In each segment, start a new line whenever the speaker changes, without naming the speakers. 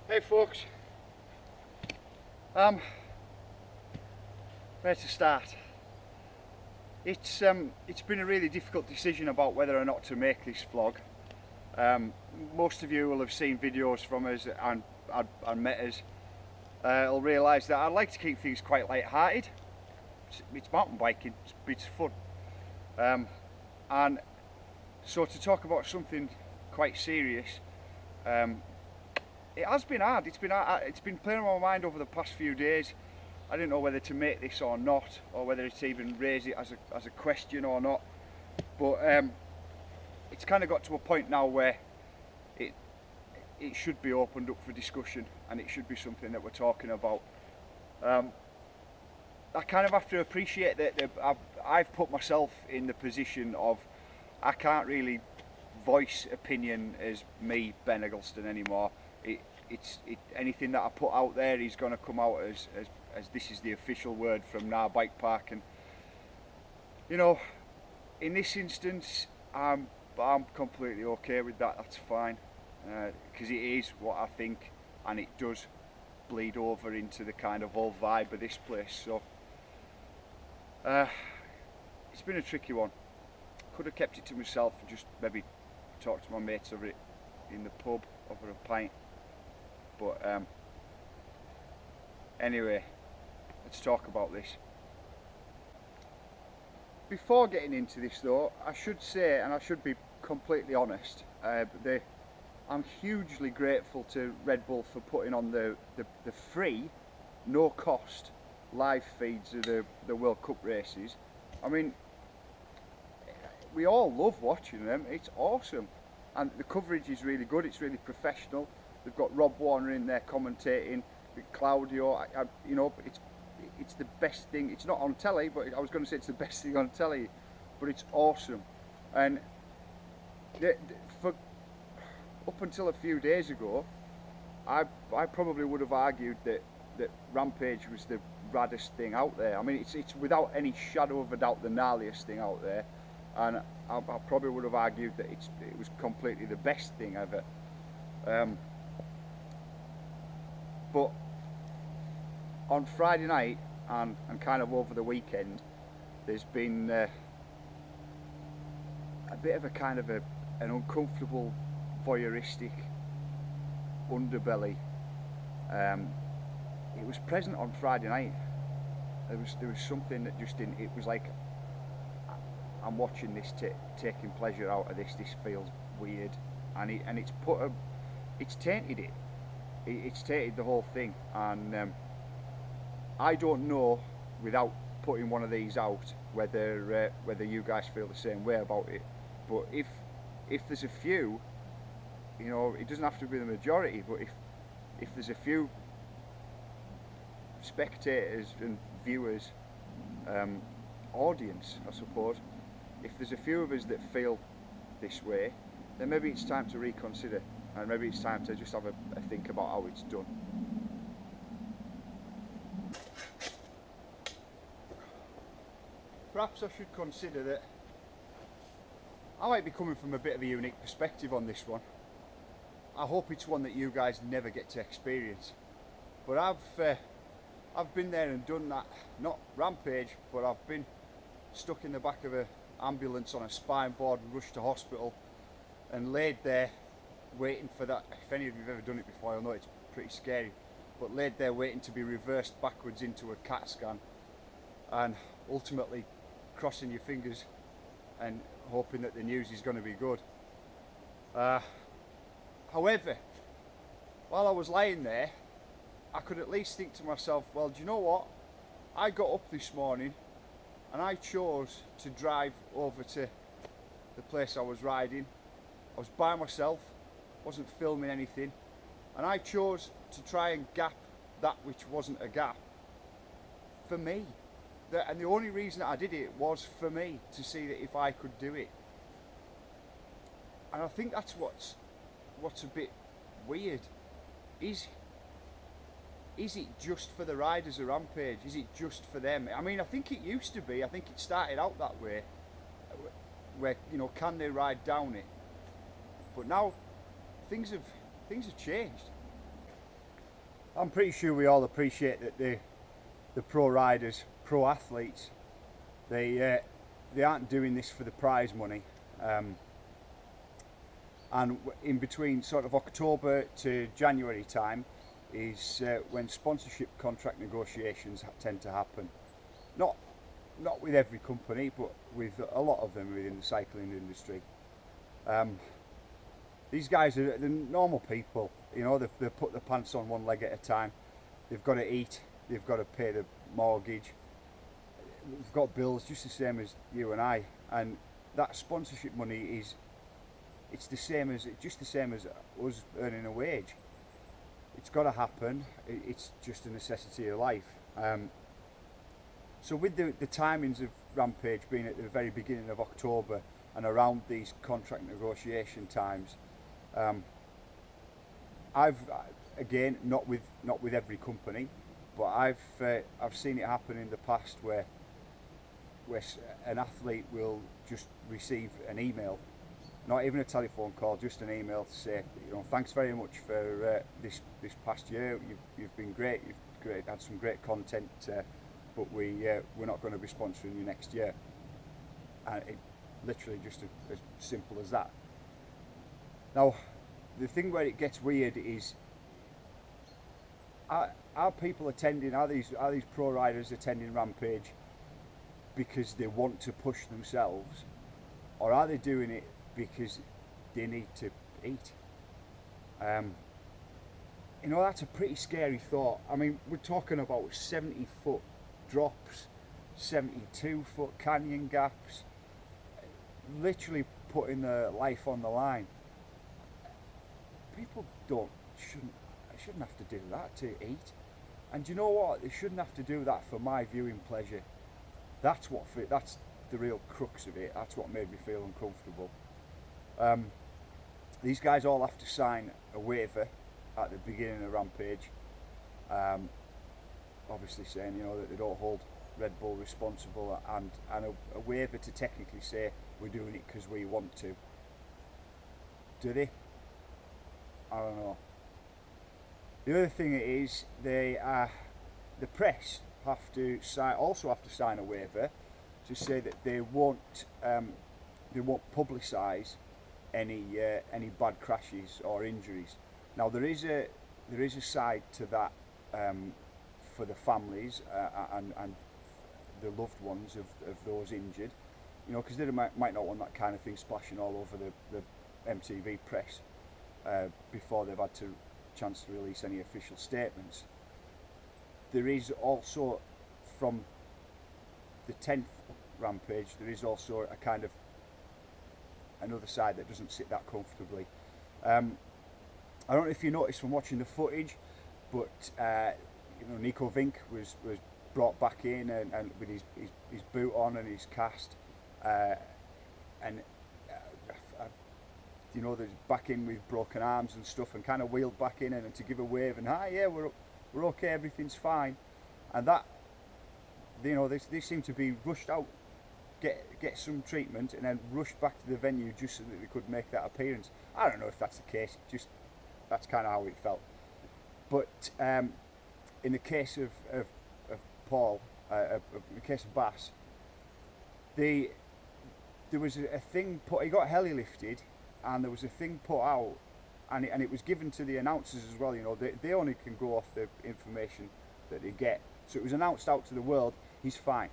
Hey folks, where to start? It's been a really difficult decision about whether or not to make this vlog. Most of you will have seen videos from us and met us. Will realise that I like to keep things quite light-hearted. It's mountain biking, it's fun, and so to talk about something quite serious. It has been hard. It's been playing on my mind over the past few days. I didn't know whether to make this or not, or whether to even raise it as a question or not. But it's kind of got to a point now where it should be opened up for discussion, and it should be something that we're talking about. I kind of have to appreciate that I've put myself in the position of I can't really voice opinion as me, Ben Eggleston, anymore. Anything that I put out there is going to come out as this is the official word from GNAR Bike Park, and you know, in this instance, I'm completely okay with that. That's fine, because it is what I think, and it does bleed over into the kind of whole vibe of this place. So it's been a tricky one. Could have kept it to myself and just maybe talked to my mates over it in the pub over a pint. But anyway, let's talk about this. Before getting into this though, I should say, and I should be completely honest, I'm hugely grateful to Red Bull for putting on the free, no cost live feeds of the World Cup races. I mean, we all love watching them, it's awesome, and the coverage is really good, it's really professional. They've got Rob Warner in there commentating, with Claudio. You know, it's the best thing. It's not on telly, but I was going to say it's the best thing on telly, but it's awesome. And for up until a few days ago, I probably would have argued that Rampage was the raddest thing out there. I mean, it's without any shadow of a doubt the gnarliest thing out there, and I probably would have argued that it was completely the best thing ever. But on Friday night and kind of over the weekend, there's been a bit of a kind of an uncomfortable, voyeuristic underbelly. It was present on Friday night. There was something that just didn't. It was like, I'm watching this, taking pleasure out of this. This feels weird, and it's tainted it. It's tainted the whole thing, and I don't know, without putting one of these out, whether you guys feel the same way about it. But if there's a few, you know, it doesn't have to be the majority, but if there's a few spectators and viewers, audience, I suppose, if there's a few of us that feel this way, then maybe it's time to reconsider. And maybe it's time to just have a think about how it's done. Perhaps I should consider that I might be coming from a bit of a unique perspective on this one. I hope it's one that you guys never get to experience. But I've been there and done that. Not Rampage, but I've been stuck in the back of an ambulance on a spine board and rushed to hospital and laid there waiting for that. If any of you have ever done it before, you'll know it's pretty scary, but laid there waiting to be reversed backwards into a CAT scan, and ultimately crossing your fingers and hoping that the news is going to be good. However, while I was lying there, I could at least think to myself, well, do you know what, I got up this morning and I chose to drive over to the place I was riding. I was by myself, wasn't filming anything, and I chose to try and gap that which wasn't a gap for me. And the only reason that I did it was for me, to see that if I could do it. And I think that's what's a bit weird. Is it just for the riders of Rampage? Is it just for them? I mean, I think it used to be. I think it started out that way, where, you know, can they ride down it? But now things have changed. I'm pretty sure we all appreciate that the pro riders, pro athletes, they aren't doing this for the prize money. And in between sort of October to January time is when sponsorship contract negotiations tend to happen. Not with every company, but with a lot of them within the cycling industry. These guys are the normal people, you know. They put their pants on one leg at a time. They've got to eat, they've got to pay the mortgage, they've got bills just the same as you and I, and that sponsorship money it's just the same as us earning a wage. It's got to happen. It's just a necessity of life. So with the timings of Rampage being at the very beginning of October and around these contract negotiation times, I've again not with every company, but I've seen it happen in the past where an athlete will just receive an email, not even a telephone call, just an email to say, you know, thanks very much for this past year. You've been great. You've had some great content, but we're not going to be sponsoring you next year. And it literally just as simple as that. Now, the thing where it gets weird is, are people attending? Are these pro riders attending Rampage because they want to push themselves, or are they doing it because they need to eat? You know, that's a pretty scary thought. I mean, we're talking about 70-foot drops, 72-foot canyon gaps, literally putting their life on the line. People shouldn't have to do that to eat. And you know what? They shouldn't have to do that for my viewing pleasure. That's the real crux of it. That's what made me feel uncomfortable. These guys all have to sign a waiver at the beginning of Rampage, obviously saying, you know, that they don't hold Red Bull responsible, and a waiver to technically say we're doing it because we want to. Do they? I don't know. The other thing is the press also have to sign a waiver to say that they won't publicise any bad crashes or injuries. Now there is a side to that for the families and the loved ones of those injured, you know, because they might not want that kind of thing splashing all over the MTV press before they've had to chance to release any official statements. There is also, from the 10th Rampage, there is also a kind of another side that doesn't sit that comfortably. I don't know if you noticed from watching the footage, but you know, Nico Vink was brought back in and with his boot on and his cast, and you know, there's back in with broken arms and stuff, and kind of wheeled back in and to give a wave and hi, yeah, we're okay, everything's fine, and that, you know, they seem to be rushed out, get some treatment, and then rushed back to the venue just so that they could make that appearance. I don't know if that's the case. Just that's kind of how it felt. But in the case of Paul, in the case of Bass, there was a thing put. He got heli lifted, and there was a thing put out, and it was given to the announcers as well. You know, they only can go off the information that they get. So it was announced out to the world. He's fine.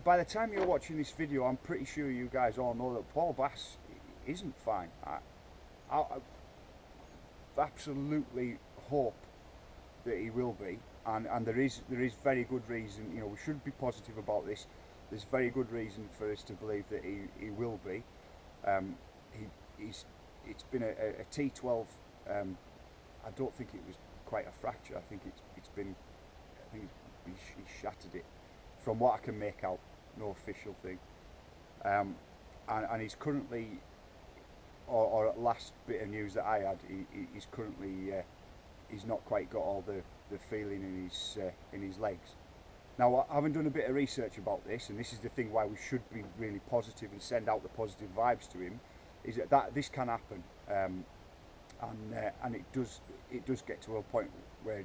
By the time you're watching this video, I'm pretty sure you guys all know that Paul Bass isn't fine. I absolutely hope that he will be, and there is very good reason. You know, we should be positive about this. There's very good reason for us to believe that he will be. It's been a T12. I don't think it was quite a fracture. I think he shattered it, from what I can make out. No official thing. And he's currently, or at last bit of news that I had, he's currently he's not quite got all the feeling in his legs. Now, having done a bit of research about this, and this is the thing why we should be really positive and send out the positive vibes to him, is that this can happen. and it does get to a point where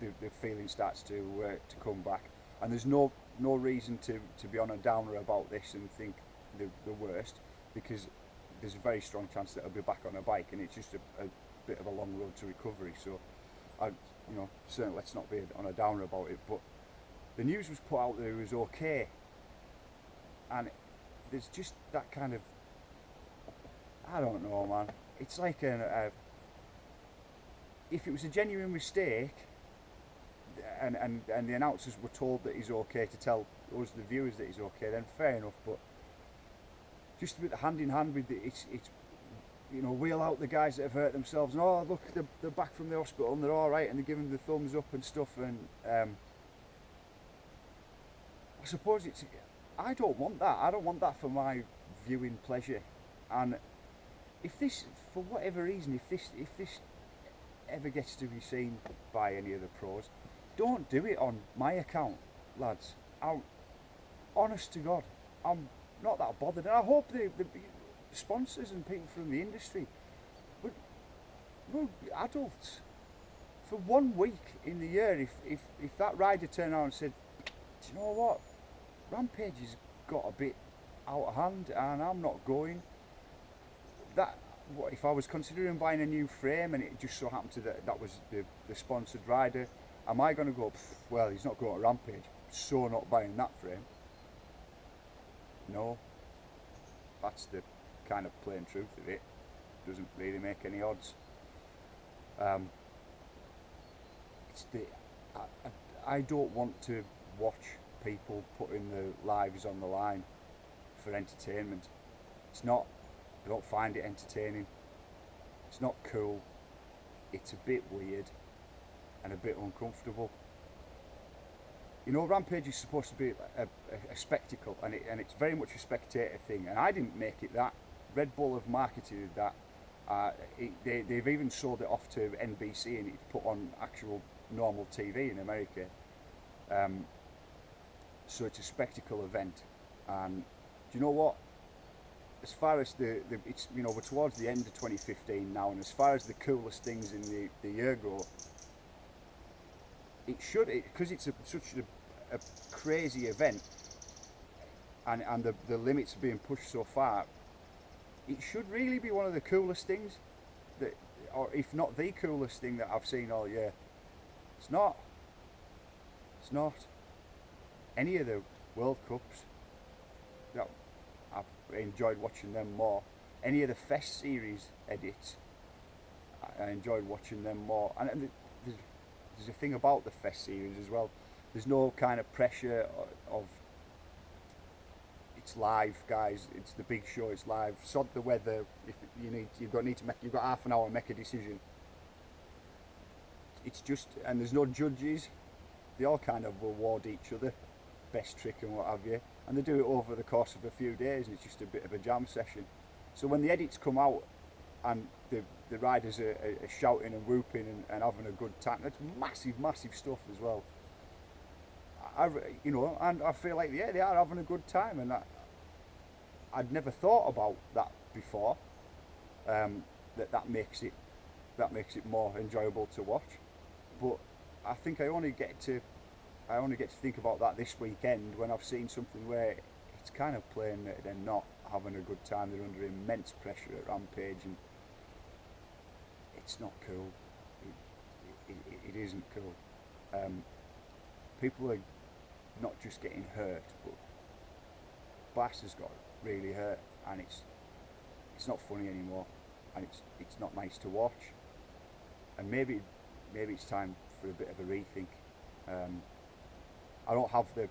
the feeling starts to come back, and there's no reason to be on a downer about this and think the worst, because there's a very strong chance that I'll be back on a bike, and it's just a bit of a long road to recovery. So certainly let's not be on a downer about it. But the news was put out that it was okay, and there's just that kind of, I don't know, man. It's like if it was a genuine mistake, and the announcers were told that he's okay to tell us, the viewers, that he's okay, then fair enough. But just a bit hand in hand with it's wheel out the guys that have hurt themselves, and oh look, they're back from the hospital and they're all right, and they're giving the thumbs up and stuff. And I suppose I don't want that. I don't want that for my viewing pleasure. And if this, for whatever reason, if this ever gets to be seen by any of the pros, don't do it on my account, lads. Honest to God, I'm not that bothered, and I hope the sponsors and people from the industry would adults. For 1 week in the year, if that rider turned around and said, do you know what, Rampage has got a bit out of hand and I'm not going, if I was considering buying a new frame and it just so happened to that was the sponsored rider, am I going to go, well, he's not going to Rampage, so not buying that frame? No. That's the kind of plain truth of it. Doesn't really make any odds. I don't want to watch people putting their lives on the line for entertainment. It's not. I don't find it entertaining. It's not cool. It's a bit weird and a bit uncomfortable. Rampage is supposed to be a spectacle, and it's very much a spectator thing, and I didn't make it that. Red Bull have marketed that. They've even sold it off to NBC, and it's put on actual normal TV in America. So it's a spectacle event, and do you know what? As far as it's we're towards the end of 2015 now, and as far as the coolest things in the year go, because it's such a crazy event, and the limits are being pushed so far, it should really be one of the coolest things, or if not the coolest thing that I've seen all year. It's not. It's not. Any of the World Cups, I've enjoyed watching them more. Any of the Fest series edits, I enjoyed watching them more. And there's a thing about the Fest series as well. There's no kind of pressure of it's live, guys. It's the big show. It's live. Sod the weather. If you've got half an hour to make a decision. It's just, and there's no judges. They all kind of reward each other, best trick and what have you, and they do it over the course of a few days, and it's just a bit of a jam session. So when the edits come out and the riders are shouting and whooping and having a good time, that's massive stuff as well. And I feel like they are having a good time, and I'd never thought about that before. That makes it more enjoyable to watch. But I think I only get to think about that this weekend, when I've seen something where it's kind of plain that they're not having a good time. They're under immense pressure at Rampage, and it's not cool. It isn't cool. People are not just getting hurt, but Bass has got really hurt, and it's not funny anymore, and it's not nice to watch. And maybe it's time for a bit of a rethink. I don't have the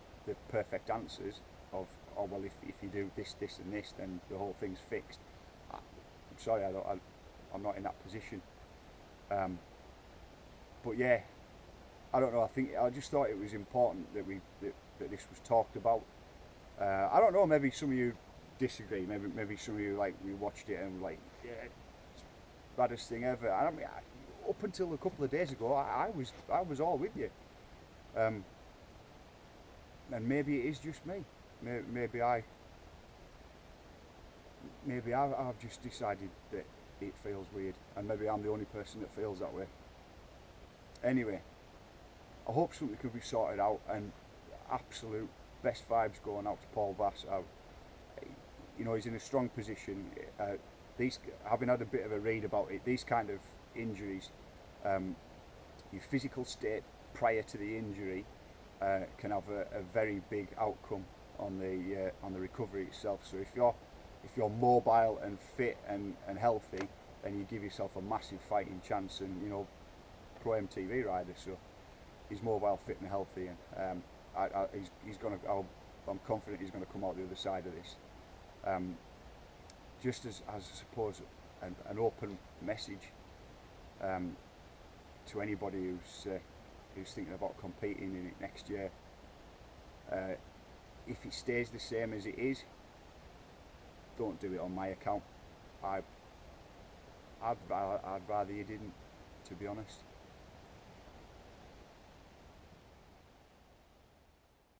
perfect answers of, oh well, if you do this and this, then the whole thing's fixed. I'm sorry, I'm not in that position. But yeah, I don't know. I just thought it was important that that this was talked about. I don't know. Maybe some of you disagree. Maybe some of you we watched it and like, yeah, it's the baddest thing ever. And I mean, up until a couple of days ago, I was all with you. And maybe it is just me. Maybe I've just decided that it feels weird, and maybe I'm the only person that feels that way. Anyway, I hope something could be sorted out, and absolute best vibes going out to Paul Bass. You know, he's in a strong position. Having had a bit of a read about it, these kind of injuries, your physical state prior to the injury can have a very big outcome on the recovery itself. So if you're mobile and fit and healthy, then you give yourself a massive fighting chance. And you know, pro MTV rider, so he's mobile, fit and healthy, and I'm confident he's going to come out the other side of this. Just as I suppose an open message to anybody who's thinking about competing in it next year. If it stays the same as it is, don't do it on my account. I'd rather you didn't, to be honest.